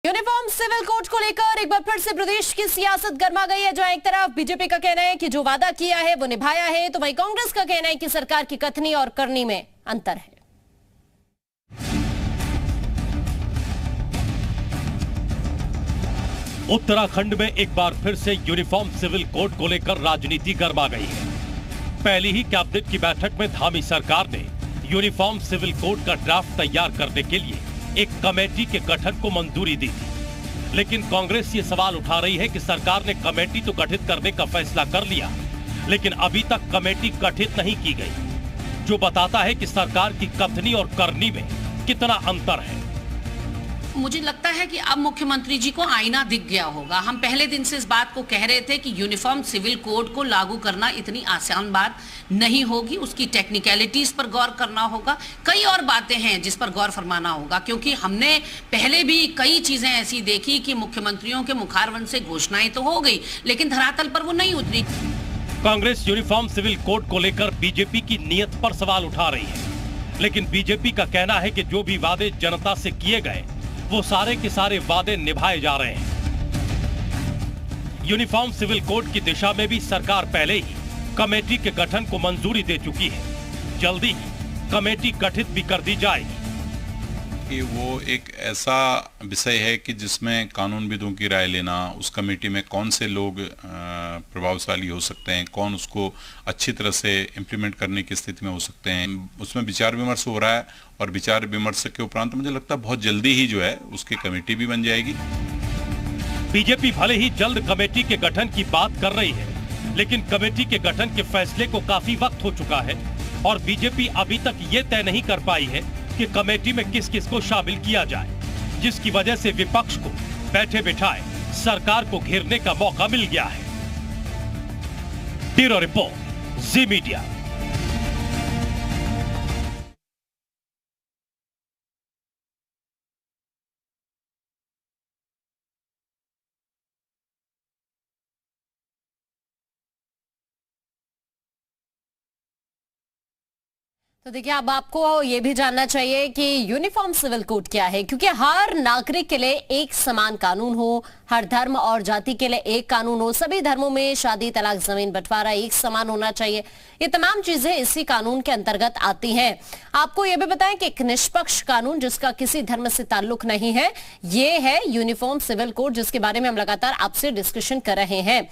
Uniform civil code को लेकर एक बार फिर से प्रदेश की सियासत गर्मा गई है। जहां एक तरफ बीजेपी का कहना है कि जो वादा किया है वो निभाया है, तो वहीं कांग्रेस का कहना है कि सरकार की कथनी और करनी में अंतर है। उत्तराखंड में एक बार फिर से यूनिफॉर्म सिविल कोड को लेकर राजनीति गर्मा गई है। पहली ही कैबिनेट की बैठक में धामी सरकार ने यूनिफॉर्म सिविल कोड का ड्राफ्ट तैयार करने के लिए एक कमेटी के गठन को मंजूरी दी थी, लेकिन कांग्रेस ये सवाल उठा रही है कि सरकार ने कमेटी तो गठित करने का फैसला कर लिया, लेकिन अभी तक कमेटी गठित नहीं की गई, जो बताता है कि सरकार की कथनी और करनी में कितना अंतर है। मुझे लगता है कि अब मुख्यमंत्री जी को आईना दिख गया होगा। हम पहले दिन से इस बात को कह रहे थे कि यूनिफॉर्म सिविल कोड को लागू करना इतनी आसान बात नहीं होगी, उसकी टेक्निकलिटीज पर गौर करना होगा, कई और बातें हैं जिस पर गौर फरमाना होगा, क्योंकि हमने पहले भी कई चीजें ऐसी देखी कि मुख्यमंत्रियों के मुखारवन से घोषणाएं तो हो गई, लेकिन धरातल पर वो नहीं उतरी। कांग्रेस यूनिफॉर्म सिविल कोड को लेकर बीजेपी की नीयत पर सवाल उठा रही है, लेकिन बीजेपी का कहना है कि जो भी वादे जनता से किए गए वो सारे के सारे वादे निभाए जा रहे हैं। यूनिफॉर्म सिविल कोड की दिशा में भी सरकार पहले ही कमेटी के गठन को मंजूरी दे चुकी है। जल्दी ही कमेटी गठित भी कर दी जाएगी। कि वो एक ऐसा विषय है कि जिसमें कानूनविदों की राय लेना, उस कमेटी में कौन से लोग प्रभावशाली हो सकते हैं, कौन उसको अच्छी तरह से इम्प्लीमेंट करने की स्थिति में हो सकते हैं, उसमें विचार विमर्श हो रहा है और विचार विमर्श के उपरांत मुझे लगता है बहुत जल्दी ही जो है उसकी कमेटी भी बन जाएगी। बीजेपी भले ही जल्द कमेटी के गठन की बात कर रही है, लेकिन कमेटी के गठन के फैसले को काफी वक्त हो चुका है और बीजेपी अभी तक ये तय नहीं कर पाई है कि कमेटी में किस किस को शामिल किया जाए, जिसकी वजह से विपक्ष को बैठे बिठाए सरकार को घेरने का मौका मिल गया है। ब्यूरो रिपोर्ट, जी मीडिया। तो देखिए, अब आपको ये भी जानना चाहिए कि यूनिफॉर्म सिविल कोड क्या है, क्योंकि हर नागरिक के लिए एक समान कानून हो, हर धर्म और जाति के लिए एक कानून हो, सभी धर्मों में शादी, तलाक, जमीन बंटवारा एक समान होना चाहिए। ये तमाम चीजें इसी कानून के अंतर्गत आती हैं। आपको ये भी बताएं कि एक निष्पक्ष कानून जिसका किसी धर्म से ताल्लुक नहीं है, ये है यूनिफॉर्म सिविल कोड, जिसके बारे में हम लगातार आपसे डिस्कशन कर रहे हैं।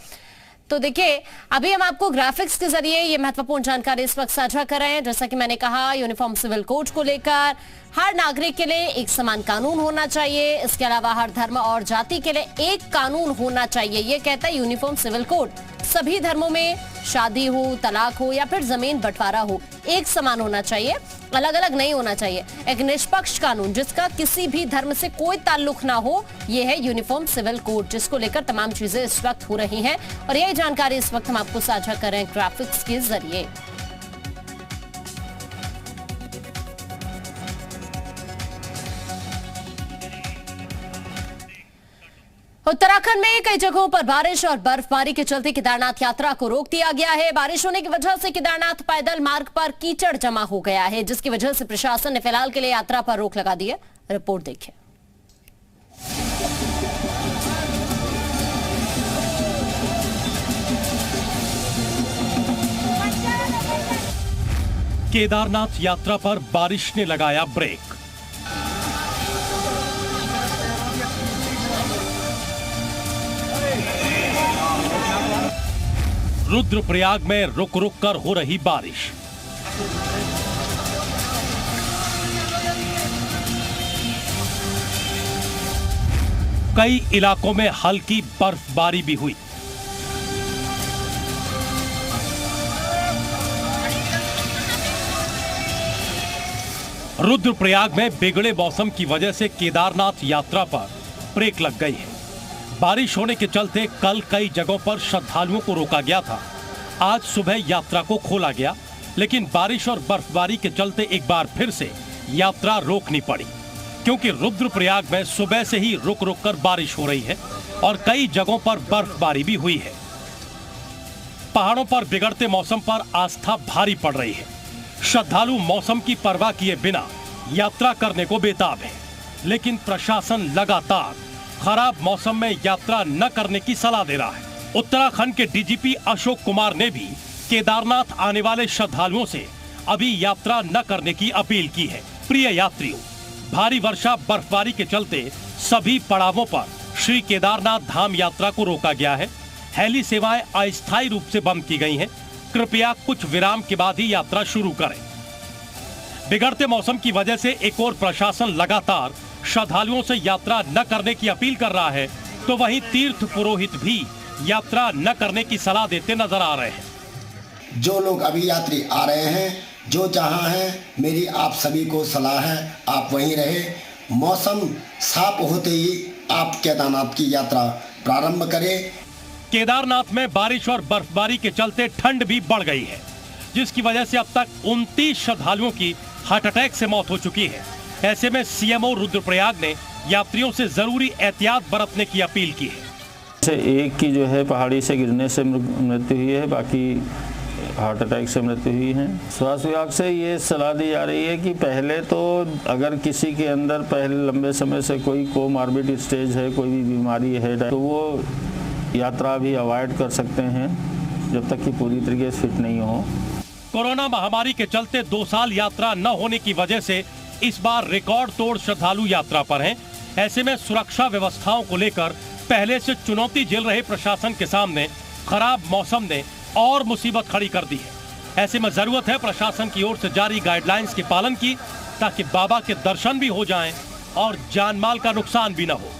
तो देखिए, अभी हम आपको ग्राफिक्स के जरिए ये महत्वपूर्ण जानकारी इस वक्त साझा कर रहे हैं। जैसा कि मैंने कहा, यूनिफॉर्म सिविल कोड को लेकर हर नागरिक के लिए एक समान कानून होना चाहिए, इसके अलावा हर धर्म और जाति के लिए एक कानून होना चाहिए, ये कहता है यूनिफॉर्म सिविल कोड। सभी धर्मों में शादी हो, तलाक हो या फिर जमीन बंटवारा हो, एक समान होना चाहिए, अलग अलग नहीं होना चाहिए। एक निष्पक्ष कानून जिसका किसी भी धर्म से कोई ताल्लुक ना हो, यह है यूनिफॉर्म सिविल कोड, जिसको लेकर तमाम चीजें इस वक्त हो रही हैं और यही जानकारी इस वक्त हम आपको साझा कर रहे हैं ग्राफिक्स के जरिए। उत्तराखंड में कई जगहों पर बारिश और बर्फबारी के चलते केदारनाथ यात्रा को रोक दिया गया है। बारिश होने की वजह से केदारनाथ पैदल मार्ग पर कीचड़ जमा हो गया है, जिसकी वजह से प्रशासन ने फिलहाल के लिए यात्रा पर रोक लगा दी है। रिपोर्ट देखिए। केदारनाथ यात्रा पर बारिश ने लगाया ब्रेक। रुद्रप्रयाग में रुक रुक कर हो रही बारिश। कई इलाकों में हल्की बर्फबारी भी हुई। रुद्रप्रयाग में बिगड़े मौसम की वजह से केदारनाथ यात्रा पर ब्रेक लग गई है। बारिश होने के चलते कल कई जगहों पर श्रद्धालुओं को रोका गया था। आज सुबह यात्रा को खोला गया, लेकिन बारिश और बर्फबारी के चलते एक बार फिर से यात्रा रोकनी पड़ी, क्योंकि रुद्रप्रयाग में सुबह से ही रुक रुक कर बारिश हो रही है और कई जगहों पर बर्फबारी भी हुई है। पहाड़ों पर बिगड़ते मौसम पर आस्था भारी पड़ रही है। श्रद्धालु मौसम की परवाह किए बिना यात्रा करने को बेताब है, लेकिन प्रशासन लगातार खराब मौसम में यात्रा न करने की सलाह दे रहा है। उत्तराखंड के डीजीपी अशोक कुमार ने भी केदारनाथ आने वाले श्रद्धालुओं से अभी यात्रा न करने की अपील की है। प्रिय यात्रियों, भारी वर्षा बर्फबारी के चलते सभी पड़ावों पर श्री केदारनाथ धाम यात्रा को रोका गया है। हेली सेवाएं अस्थायी रूप से बंद की गई हैं। कृपया कुछ विराम के बाद ही यात्रा शुरू करें। बिगड़ते मौसम की वजह से एक और प्रशासन लगातार श्रद्धालुओं से यात्रा न करने की अपील कर रहा है, तो वहीं तीर्थ पुरोहित भी यात्रा न करने की सलाह देते नजर आ रहे हैं। जो लोग अभी यात्री आ रहे हैं, जो जहां हैं, मेरी आप सभी को सलाह है आप वहीं रहे। मौसम साफ होते ही आप केदारनाथ की यात्रा प्रारंभ करें। केदारनाथ में बारिश और बर्फबारी के चलते ठंड भी बढ़ गई है, जिसकी वजह से अब तक 29 श्रद्धालुओं की हार्ट अटैक से मौत हो चुकी है। ऐसे में सीएमओ रुद्रप्रयाग ने यात्रियों से जरूरी एहतियात बरतने की अपील की है। एक की जो है पहाड़ी से गिरने से मृत्यु हुई है, बाकी हार्ट अटैक से मृत्यु हुई है। स्वास्थ्य विभाग से ये सलाह दी जा रही है कि पहले तो अगर किसी के अंदर पहले लंबे समय से कोई कोमॉर्बिड स्टेज है, कोई भी बीमारी है, तो वो यात्रा भी अवॉइड कर सकते हैं जब तक कि पूरी तरीके से फिट नहीं हो। कोरोना महामारी के चलते 2 साल यात्रा न होने की वजह से इस बार रिकॉर्ड तोड़ श्रद्धालु यात्रा पर हैं। ऐसे में सुरक्षा व्यवस्थाओं को लेकर पहले से चुनौती झेल रहे प्रशासन के सामने खराब मौसम ने और मुसीबत खड़ी कर दी है। ऐसे में जरूरत है प्रशासन की ओर से जारी गाइडलाइंस के पालन की, ताकि बाबा के दर्शन भी हो जाएं और जान माल का नुकसान भी न हो।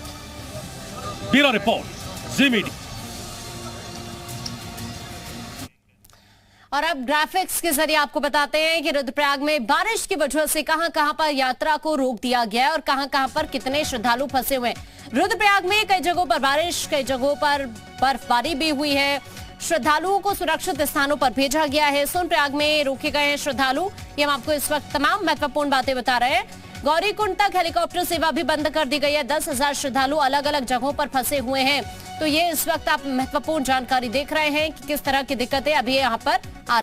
ब्यूरो रिपोर्ट, जी मीडिया। और अब ग्राफिक्स के जरिए आपको बताते हैं कि रुद्रप्रयाग में बारिश की वजह से कहां-कहां पर यात्रा को रोक दिया गया है और कहां-कहां पर कितने श्रद्धालु फंसे हुए हैं। रुद्रप्रयाग में कई जगहों पर बारिश, कई जगहों पर बर्फबारी भी हुई है। श्रद्धालुओं को सुरक्षित स्थानों पर भेजा गया है। सोनप्रयाग में रोके गए हैं श्रद्धालु। ये हम आपको इस वक्त तमाम महत्वपूर्ण बातें बता रहे हैं। गौरीकुंड तक हेलीकॉप्टर सेवा भी बंद कर दी गई है। 10,000 श्रद्धालु अलग अलग जगहों पर फंसे हुए हैं। तो ये इस वक्त आप महत्वपूर्ण जानकारी देख रहे हैं कि किस तरह की दिक्कतें अभी यहाँ पर आ